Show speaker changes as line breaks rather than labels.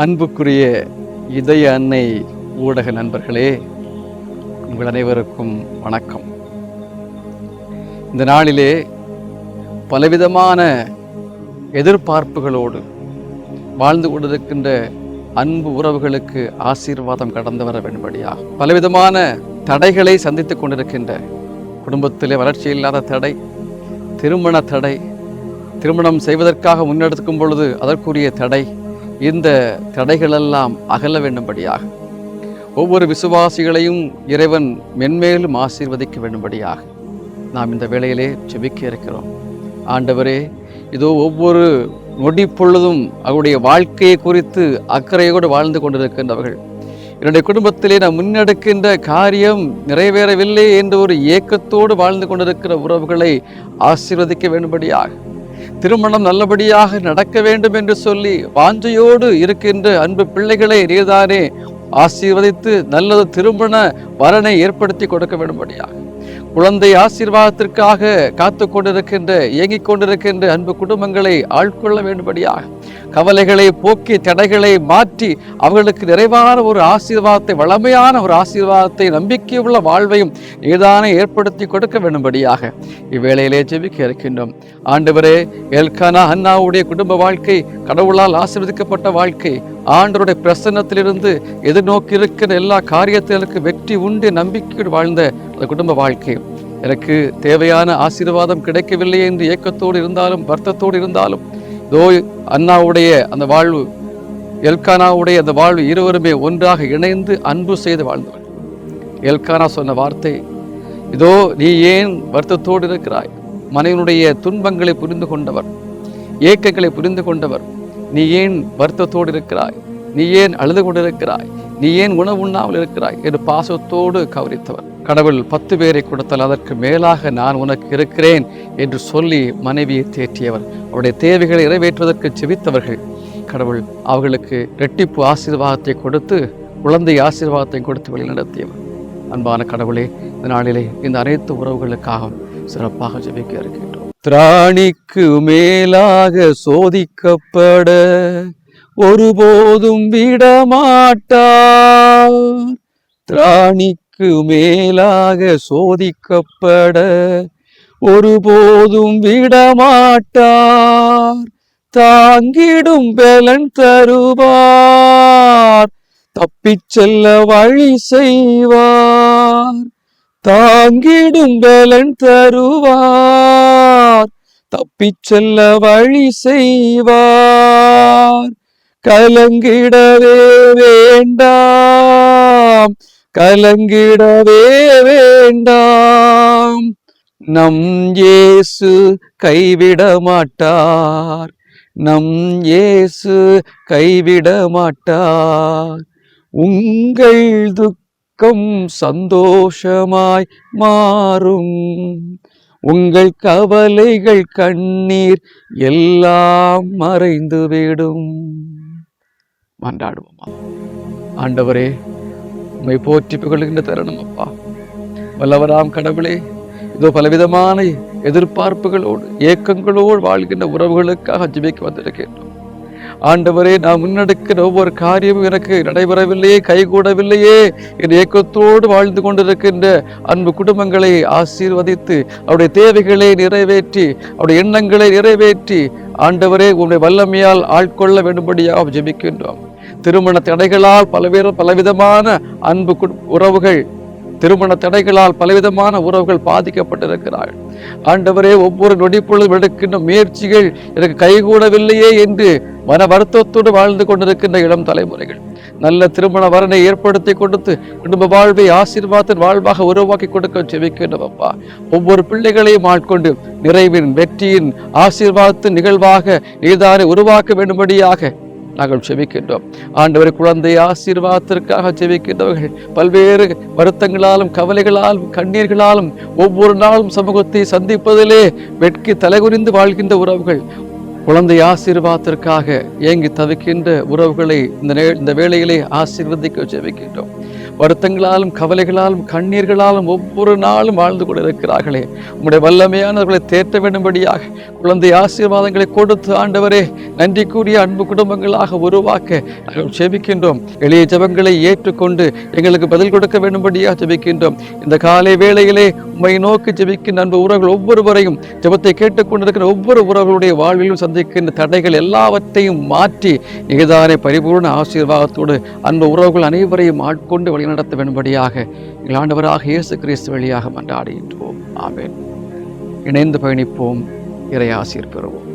அன்புக்குரிய இதய அன்னை ஊடக நண்பர்களே, உங்கள் அனைவருக்கும் வணக்கம். இந்த நாளிலே பலவிதமான எதிர்பார்ப்புகளோடு வாழ்ந்து கொண்டிருக்கின்ற அன்பு உறவுகளுக்கு ஆசீர்வாதம் கடந்து வர வேண்டும்படியாக பலவிதமான தடைகளை சந்தித்துக் கொண்டிருக்கின்ற குடும்பத்திலே வளர்ச்சி இல்லாத தடை, திருமண தடை, திருமணம் செய்வதற்காக முன்னெடுக்கும் பொழுது அதற்குரிய தடை, இந்த தடைகளெல்லாம் அகல வேண்டும்படியாக ஒவ்வொரு விசுவாசிகளையும் இறைவன் மென்மேலும் ஆசீர்வதிக்க வேண்டும்படியாக நாம் இந்த வேளையிலே ஜெபிக்க இருக்கிறோம். ஆண்டவரே, இதோ ஒவ்வொரு நொடி பொழுதும் அவருடைய வாழ்க்கையை குறித்து அக்கறையோடு வாழ்ந்து கொண்டிருக்கின்றவர்கள், என்னுடைய குடும்பத்திலே நான் முன்னெடுக்கின்ற காரியம் நிறைவேறவில்லை என்ற ஒரு ஏக்கத்தோடு வாழ்ந்து கொண்டிருக்கிற உறவுகளை ஆசீர்வதிக்க வேண்டும்படியாக, திருமணம் நல்லபடியாக நடக்க வேண்டும் என்று சொல்லி வாஞ்சையோடு இருக்கின்ற அன்பு பிள்ளைகளை நீர்தானே ஆசீர்வதித்து நல்லது திருமண வரனை ஏற்படுத்தி கொடுக்க வேண்டும்படியாக, குழந்தை ஆசீர்வாதத்திற்காக காத்து கொண்டிருக்கின்ற இயங்கிக் கொண்டிருக்கின்ற அன்பு குடும்பங்களை ஆட்கொள்ள வேண்டும்படியாக, கவலைகளை போக்கி தடைகளை மாற்றி அவர்களுக்கு நிறைவான ஒரு ஆசீர்வாதத்தை, வளமையான ஒரு ஆசீர்வாதத்தை, நம்பிக்கையுள்ள வாழ்வையும் ஏதானே ஏற்படுத்தி கொடுக்க வேண்டும்படியாக இவ்வேளையிலே ஜெபிக்க இருக்கின்றோம். ஆண்டவரே, எல்கானா அன்னாவுடைய குடும்ப வாழ்க்கை கடவுளால் ஆசீர்வதிக்கப்பட்ட வாழ்க்கை, ஆண்டவருடைய பிரசன்னத்திலிருந்து எதிர்நோக்கி இருக்கிற எல்லா காரியத்திற்கு வெற்றி உண்டு நம்பிக்கையோடு வாழ்ந்த அந்த குடும்ப வாழ்க்கை, எனக்கு தேவையான ஆசீர்வாதம் கிடைக்கவில்லை என்று ஏக்கத்தோடு இருந்தாலும் வருத்தத்தோடு இருந்தாலும், இதோ அன்னாவுடைய அந்த வாழ்வு, எல்கானாவுடைய அந்த வாழ்வு, இருவருமே ஒன்றாக இணைந்து அன்பு செய்து வாழ்ந்தவர். எல்கானா சொன்ன வார்த்தை, இதோ நீ ஏன் வருத்தத்தோடு இருக்கிறாய்? மனைவனுடைய துன்பங்களை புரிந்து கொண்டவர், ஏக்கங்களை புரிந்து கொண்டவர், நீ ஏன் வருத்தத்தோடு இருக்கிறாய்? நீ ஏன் அழுது கொண்டிருக்கிறாய்? நீ ஏன் உணவு உண்ணாமல் இருக்கிறாய் என்று பாசத்தோடு கவனித்தவர். கடவுள் 10 பேரை கொடுத்தால் அதற்கு மேலாக நான் உனக்கு இருக்கிறேன் என்று சொல்லி மனைவியை தேற்றியவர். அவருடைய தேவைகளை நிறைவேற்றுவதற்கு செபித்தவர்கள். கடவுள் அவர்களுக்கு இரட்டிப்பு ஆசீர்வாதத்தை கொடுத்து, குழந்தை ஆசீர்வாதத்தை கொடுத்து வழிநடத்தியவர். அன்பான கடவுளே, இந்த நாளிலே இந்த அனைத்து உறவுகளுக்காக சிறப்பாக ஜெபிக்க இருக்கின்றோம். திராணிக்கு மேலாக சோதிக்கப்பட ஒருபோதும் விடமாட்டார். திராணிக்கு மேலாக சோதிக்கப்பட ஒருபோதும் விடமாட்டார். தாங்கிடும் பலன் தருவார், தப்பிச் செல்ல வழி செய்வார். தாங்கிடும் பலன் தருவார், தப்பிச் செல்ல வழி செய்வார். கலங்கிடவே வேண்டாம், கலங்கிடவே வேண்டாம். நம் இயேசு கைவிட மாட்டார், நம் இயேசு கைவிட மாட்டார். உங்கள் துக்கம் சந்தோஷமாய் மாறும், உங்கள் கவலைகள் கண்ணீர் எல்லாம் மறைந்துவிடும். மன்றாடுவோமா. ஆண்டவரே, உம்மை போற்றி புகழுகின்ற தருணம் அப்பா. வல்லவராம் கடவுளே, இதோ பலவிதமான எதிர்பார்ப்புகளோடு ஏக்கங்களோடு வாழ்கின்ற உறவுகளுக்காக ஜெபிக்க வந்திருக்கின்றோம். ஆண்டவரே, நான் முன்னெடுக்கிற ஒவ்வொரு காரியமும் எனக்கு நடைபெறவில்லையே, கைகூடவில்லையே என்ற ஏக்கத்தோடு வாழ்ந்து கொண்டிருக்கின்ற அன்பு குடும்பங்களை ஆசீர்வதித்து அவருடைய தேவைகளை நிறைவேற்றி அவருடைய எண்ணங்களை நிறைவேற்றி ஆண்டவரே உம்முடைய வல்லமையால் ஆட்கொள்ள வேண்டும்படியாக ஜெபிக்கின்றோம். திருமண தடைகளால் பலவிதமான அன்பு உறவுகள், திருமண தடைகளால் பலவிதமான உறவுகள் பாதிக்கப்பட்டிருக்கிறார்கள். ஆண்டவரே, ஒவ்வொரு நொடிப்பொழுதும் எடுக்கின்ற முயற்சிகள் எனக்கு கைகூடவில்லையே என்று மன வருத்தத்தோடு வாழ்ந்து கொண்டிருக்கின்ற இளம் தலைமுறைகள், நல்ல திருமண வரனை ஏற்படுத்தி கொடுத்து குடும்ப வாழ்வை ஆசீர்வாதத்தின் வாழ்வாக உருவாக்கி கொடுக்க செபிக்கின்றவப்பா. ஒவ்வொரு பிள்ளைகளையும் ஆட்கொண்டு நிறைவின், வெற்றியின், ஆசீர்வாதத்தின் நிகழ்வாக நீதானே உருவாக்க வேண்டும்படியாக நாங்கள் செபிக்கின்றோம். ஆண்டவர், குழந்தை ஆசீர்வாதத்திற்காக செபிக்கின்றவர்கள் பல்வேறு வருத்தங்களாலும் கவலைகளாலும் கண்ணீர்களாலும் ஒவ்வொரு நாளும் சமூகத்தை சந்திப்பதிலே வெட்கி தலைகுனிந்து வாழ்கின்ற உறவுகள், குழந்தை ஆசீர்வாதத்திற்காக ஏங்கி தவிக்கின்ற உறவுகளை இந்த வேளையிலே ஆசீர்வதிக்க ஜெபிக்கின்றோம். வருத்தங்களாலும் கவலைகளாலும் கண்ணீர்களாலும் ஒவ்வொரு நாளும் வாழ்ந்து கொண்டிருக்கிறார்களே, உம்முடைய வல்லமையானவர்களை தேற்ற வேண்டும்படியாக குழந்தை ஆசீர்வாதங்களை கொடுத்து ஆண்டவரே நன்றி கூறிய அன்பு குடும்பங்களாக உருவாக்க நாங்கள் ஜெபிக்கின்றோம். எளிய ஜெபங்களை ஏற்றுக்கொண்டு எங்களுக்கு பதில் கொடுக்க வேண்டும்படியாக ஜெபிக்கின்றோம். இந்த காலை வேளையிலே உம்மை நோக்கி ஜெபிக்கின்ற அன்பு உறவுகள் ஒவ்வொருவரையும், ஜெபத்தை கேட்டுக்கொண்டிருக்கிற ஒவ்வொரு உறவுகளுடைய வாழ்விலும் சந்திக்கின்ற தடைகள் எல்லாவற்றையும் மாற்றி நீதானே பரிபூர்ண ஆசீர்வாதத்தோடு அன்பு உறவுகள் அனைவரையும் ஆட்கொண்டு வழிநடத்த வேண்டும்படியாக எங்கள் ஆண்டவராக இயேசு கிறிஸ்து வழியாக மன்றாடுகின்றோம். ஆமென். இணைந்து பயணிப்போம், இறை ஆசீர் பெறுவோம்.